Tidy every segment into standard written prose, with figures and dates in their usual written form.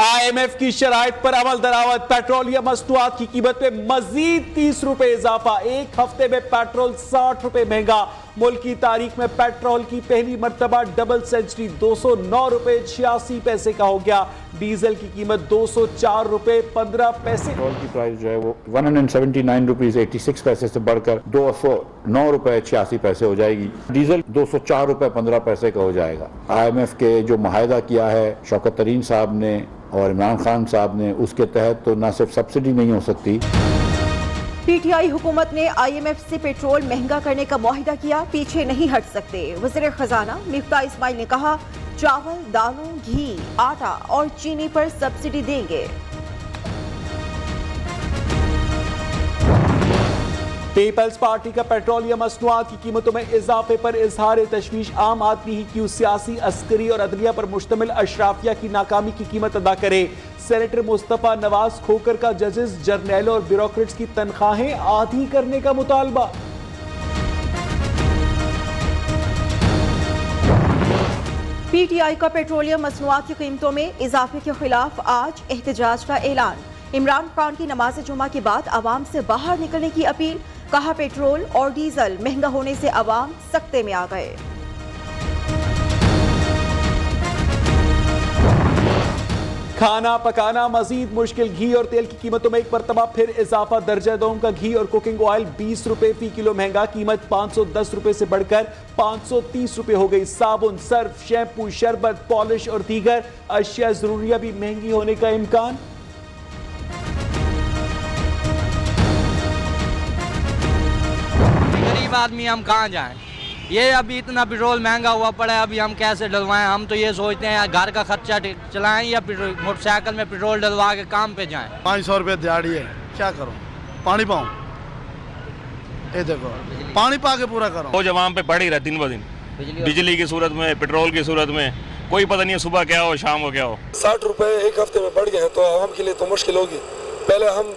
IMF की शराइत पर अमल दरामद, petroleum मस्तूआत की कीमत में मजीद 30 रुपए इजाफा, एक हफ्ते में पेट्रोल 60 रुपए महंगा। मुल्क की तारीख में पेट्रोल की पहली मर्तबा डबल सेंचुरी, 209 रुपए 86 पैसे का हो गया। डीजल की कीमत 204 रुपए 15 पैसे। पेट्रोल की प्राइस जो है वो 179 रुपीज 86 पैसे से बढ़कर 209 रुपए 86 पैसे हो जाएगी। डीजल 204 रुपए 15 पैसे का हो जाएगा। IMF के जो मुआहदा किया है शौकत तरीन साहब ने और इमरान खान साहब ने, उसके तहत तो न सिर्फ सब्सिडी नहीं हो सकती। PTI हुकूमत ने IMF से पेट्रोल महंगा करने का मुआहिदा किया, पीछे नहीं हट सकते। वज़ीर खजाना मिफ्ता इस्माइल ने कहा, चावल, दालों, घी, आटा और चीनी पर सब्सिडी देंगे। पीपल्स पार्टी का पेट्रोलियम मसनूआत की कीमतों में इजाफे पर इजहार तशवीश, आम आदमी ही क्यों सियासी, अस्करी और अदलिया पर मुश्तमिल अशराफिया की नाकामी की कीमत अदा करे। सेनेटर मुस्तफा नवाज खोकर का जजेस, जर्नैलों और ब्यूरोक्रेट्स की तनख्वाहें आधी करने का मुतालबा। PTI का पेट्रोलियम मसनूआत की कीमतों में इजाफे के खिलाफ आज एहतजाज का ऐलान। इमरान खान की नमाज जुमा के बाद आवाम से बाहर निकलने की अपील, कहा पेट्रोल और डीजल महंगा होने से आवाम सख्ते में आ गए। खाना पकाना मजीद मुश्किल, घी और तेल की कीमतों में एक मरतबा फिर इजाफा। दर्जा दोम का घी और कुकिंग ऑयल 20 रुपए फी किलो महंगा, कीमत 510 रुपए से बढ़कर 530 रुपए हो गई। साबुन, सर्फ, शैम्पू, शरबत, पॉलिश और दीगर अशिया जरूरिया भी महंगी होने का इम्कान। गरीब आदमी हम कहाँ जाएं? ये अभी इतना पेट्रोल महंगा हुआ पड़ा है, अभी हम कैसे डलवाएं? हम तो ये सोचते हैं घर का खर्चा चलाएं या मोटरसाइकिल में पेट्रोल डलवा के काम पे जाएं। 500 रुपये दिहाड़ी है, क्या करूं? पानी पाऊं? ये देखो, पानी पा के पूरा करो। वो जवान पे पड़ ही रहा दिन ब दिन, बिजली की सूरत में, पेट्रोल की सूरत में, कोई पता नहीं है सुबह क्या हो शाम हो क्या हो। 60 रुपए एक हफ्ते में बढ़ गए हैं तो आवाम के लिए तो मुश्किल होगी। पहले हम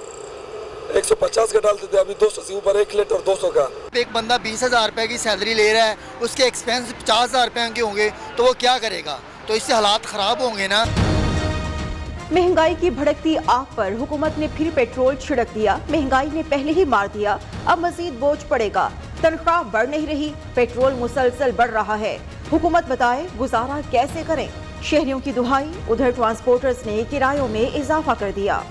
150 का डालते थे, अभी 200 से ऊपर 1 लीटर 200 का। एक बंदा 20,000 रुपए की सैलरी ले रहा है, उसके एक्सपेंस 50,000 रुपए के होंगे तो वो क्या करेगा? तो इससे हालात खराब होंगे ना। महंगाई की भड़कती आग पर हुकूमत ने फिर पेट्रोल छिड़क दिया। महंगाई ने पहले ही मार दिया, अब मजीद बोझ पड़ेगा। तनख्वाह बढ़ नहीं रही, पेट्रोल मुसलसल बढ़ रहा है। हुकूमत बताए गुजारा कैसे करें? शहरियों की दुहाई, उधर ट्रांसपोर्टर्स ने किरायों में इजाफा कर दिया।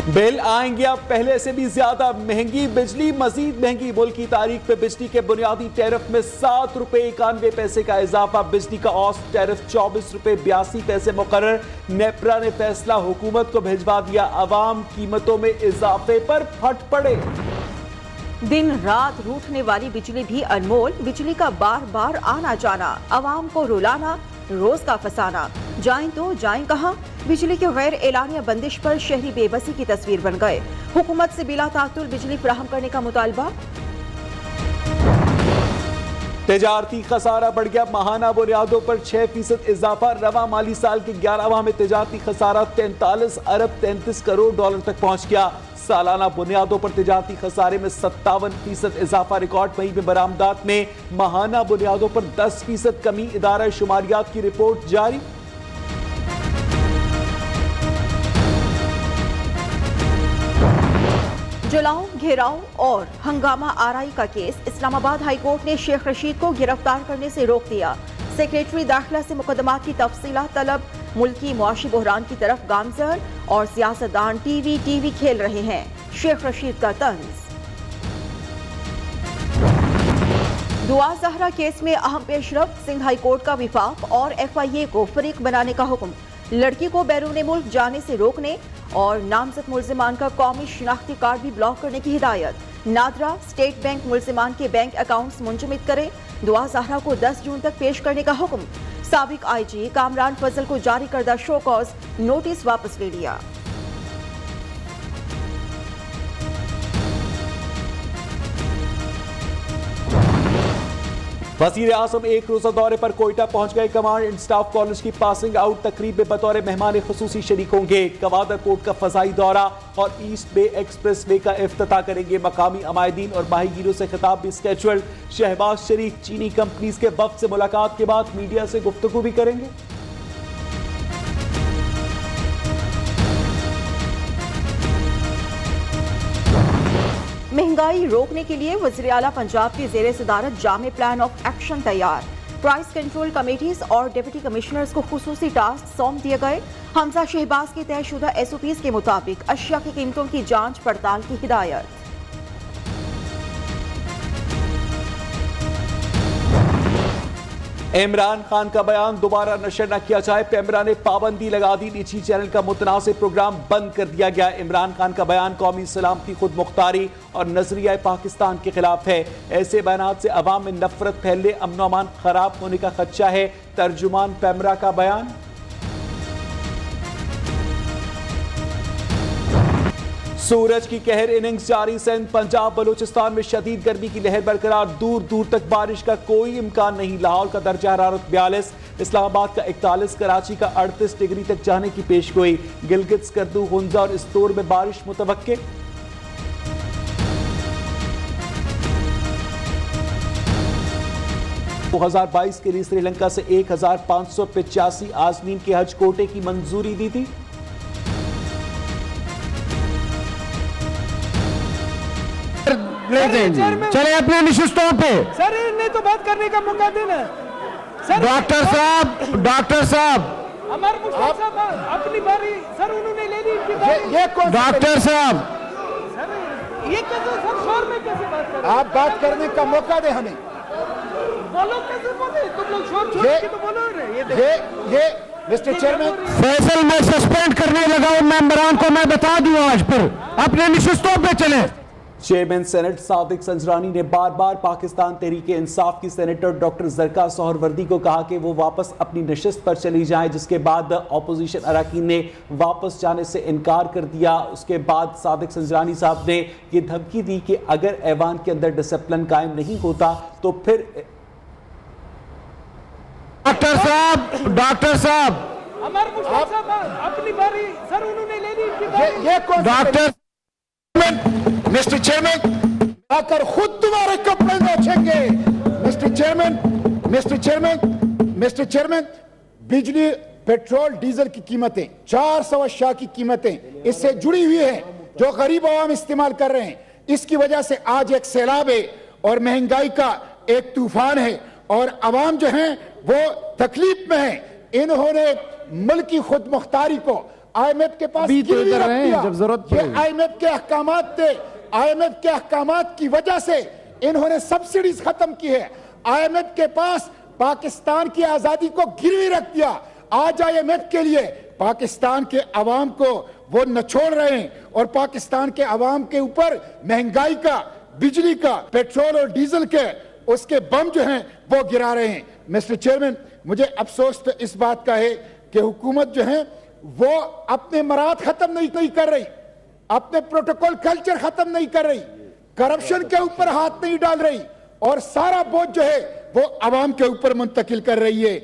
बिल आएंगे अब पहले से भी ज्यादा महंगी बिजली, मजीद महंगी। मुल्क की तारीख पे बिजली के बुनियादी टैरिफ में 7 रुपए 91 पैसे का इजाफा। बिजली का औसत टैरिफ 24 रुपए 82 पैसे मुकर्रर। नेपरा ने फैसला हुकूमत को भिजवा दिया। अवाम कीमतों में इजाफे पर फट पड़े। दिन रात रूठने वाली बिजली भी अनमोल, बिजली का बार बार आना जाना, अवाम को रुलाना, रोज का फसाना। जाएं तो जाएं कहां? बिजली के गैर एलानिया बंदिश पर शहरी बेबसी की तस्वीर बन गए। हुकूमत से बिला तातुल बिजली फराहम करने का मुतालबा। तिजारती खसारा बढ़ गया, माहाना बुनियादों पर 6% इजाफा। रवा माली साल के 11 माह में तिजारती खसारा 43 अरब 33 करोड़ डॉलर तक पहुंच गया। सालाना बुनियादों पर तिजारती खसारे में 57% इजाफा रिकॉर्ड। वहीं में बरामदात में माहाना बुनियादों पर 10% कमी। इदारा शुमारियात की रिपोर्ट जारी। जलाओ, घेराव और हंगामा आराई का केस, इस्लामाबाद हाई कोर्ट ने शेख रशीद को गिरफ्तार करने से रोक दिया। सेक्रेटरी दाखिला से मुकदमात की तफसीलात तलब। मुल्की मुआशी बहरान की तरफ गामजन और सियासतदान टीवी खेल रहे हैं। शेख रशीद का तंज। दुआ जहरा केस में अहम पेशरफ, सिंध हाई कोर्ट का विफाक और FIA को फरीक बनाने का हुक्म। लड़की को बैरून मुल्क जाने से रोकने और नामजद मुल्जिमान का कौमी शिनाख्ती कार्ड भी ब्लॉक करने की हिदायत। नादरा स्टेट बैंक मुल्जिमान के बैंक अकाउंट्स मुंजमद करे। दुआ जहरा को 10 जून तक पेश करने का हुक्म। साबिक IG कामरान फजल को जारी करदा शो कॉज नोटिस वापस ले लिया। वज़ीर आज़म एक रोज़ा दौरे पर कोयटा पहुंच गए। कमांड एंड स्टाफ कॉलेज की पासिंग आउट तकरीब में बतौर मेहमान खुसूसी शरीक होंगे। गवादर पोर्ट का फजाई दौरा और ईस्ट बे एक्सप्रेस वे का इफ्तिताह करेंगे। मकामी अमायदीन और माहीगीरों से खिताब भी स्केजुअल्ड। शहबाज शरीफ चीनी कंपनीज के वफ्द से मुलाकात के बाद मीडिया से गुफ्तगू भी करेंगे। महंगाई रोकने के लिए वज़ीर आला पंजाब की ज़ेरे सदारत जामे प्लान ऑफ एक्शन तैयार। प्राइस कंट्रोल कमेटीज और डिप्टी कमिश्नर्स को खुसूसी टास्क सौंप दिए गए। हमजा शहबाज के तयशुदा SOPs के मुताबिक अशिया की कीमतों की जांच पड़ताल की हिदायत। इमरान खान का बयान दोबारा नशर न किया जाए, पेमरा ने पाबंदी लगा दी। निजी चैनल का मुतनासिब प्रोग्राम बंद कर दिया गया। इमरान खान का बयान कौमी सलामती, खुद मुख्तारी और नजरिया पाकिस्तान के खिलाफ है। ऐसे बयानात से अवाम में नफरत फैलने, अमन अमान खराब होने का खदशा है। तर्जुमान पेमरा का बयान। सूरज की कहर इनिंग्स जारी। सिंध, पंजाब, बलूचिस्तान में शदीद गर्मी की लहर बरकरार। दूर दूर तक बारिश का कोई इम्कान नहीं। लाहौर का दर्जा हरारत 42, इस्लामाबाद का 41, कराची का 38 डिग्री तक जाने की पेशगोई। गिलगित, स्कर्दू, हुंजा और इस्तोर में बारिश मुतवक्के। दो 2022 के लिए श्रीलंका से 1585 आज़मीन के हज कोटे की मंजूरी दी थी। चले अपने निशिस्तों पे। सर इन्हें तो बात करने का मौका देना। डॉक्टर साहब अमर मुश्ताक साहब अपनी बारी। सर उन्होंने ले ली इनकी बारी। ये कौन डॉक्टर साहब सर ये कैसे सर शोर में कैसे बात कर रहे हैं? आप बात करने का मौका दे हमें। बोलो कैसे बोले तुम लोग शोर छोड़ के तो बोलो ये मिस्टर चेयरमैन फैसल में सस्पेंड करने लगा हूं मेंबरान को। मैं बता दूं आज पर अपने निशिस्तों पे चले। चेयरमैन सेनेट सादिक संजरानी ने बार बार पाकिस्तान तहरीक इंसाफ की सेनेटर डॉक्टर जरका सोहरवर्दी को कहा कि वो वापस अपनी नशिस्त पर चली जाएं, जिसके बाद अपोजिशन अरकान ने वापस जाने से इनकार कर दिया। उसके बाद सादिक संजरानी साहब ने ये धमकी दी कि अगर ऐवान के अंदर डिसिप्लिन कायम नहीं होता तो फिर। डॉक्टर साहब अमर मुश्ताक साहब अपनी बारी। सर उन्होंने ले ली इनकी बारी। ये कौन डॉक्टर मिस्टर चेयरमैन आकर खुद तुम्हारे कपड़े नोचेंगे। मिस्टर चेयरमैन बिजली, पेट्रोल, डीजल की कीमतें 400 अशिया की कीमतें इससे जुड़ी हुई हैं जो गरीब आवाम इस्तेमाल कर रहे हैं। इसकी वजह से आज एक सैलाब है और महंगाई का एक तूफान है और आवाम जो हैं वो तकलीफ में है। इन्होंने मुल्क की खुद मुख्तारी को IMF के पास गिरवी रख दिया। जब जरूरत IMF के अहकामात थे। IMF के अहकामात की वजह से इन्होंने सब्सिडीज खत्म की है। IMF के पास पाकिस्तान की आजादी को गिरवी रख दिया। आज IMF के लिए पाकिस्तान के अवाम को वो नचोड़ रहे हैं और पाकिस्तान के अवाम के ऊपर महंगाई का, बिजली का, पेट्रोल और डीजल के उसके बम जो हैं वो गिरा रहे हैं। मिस्टर चेयरमैन, मुझे अफसोस तो इस बात का है कि हुकूमत जो है वो अपने मराद खत्म नहीं कर रही, अपने प्रोटोकॉल कल्चर खत्म नहीं कर रही, करप्शन के ऊपर हाथ नहीं डाल रही और सारा बोझ जो है वो अवाम के ऊपर मुंतकिल कर रही है।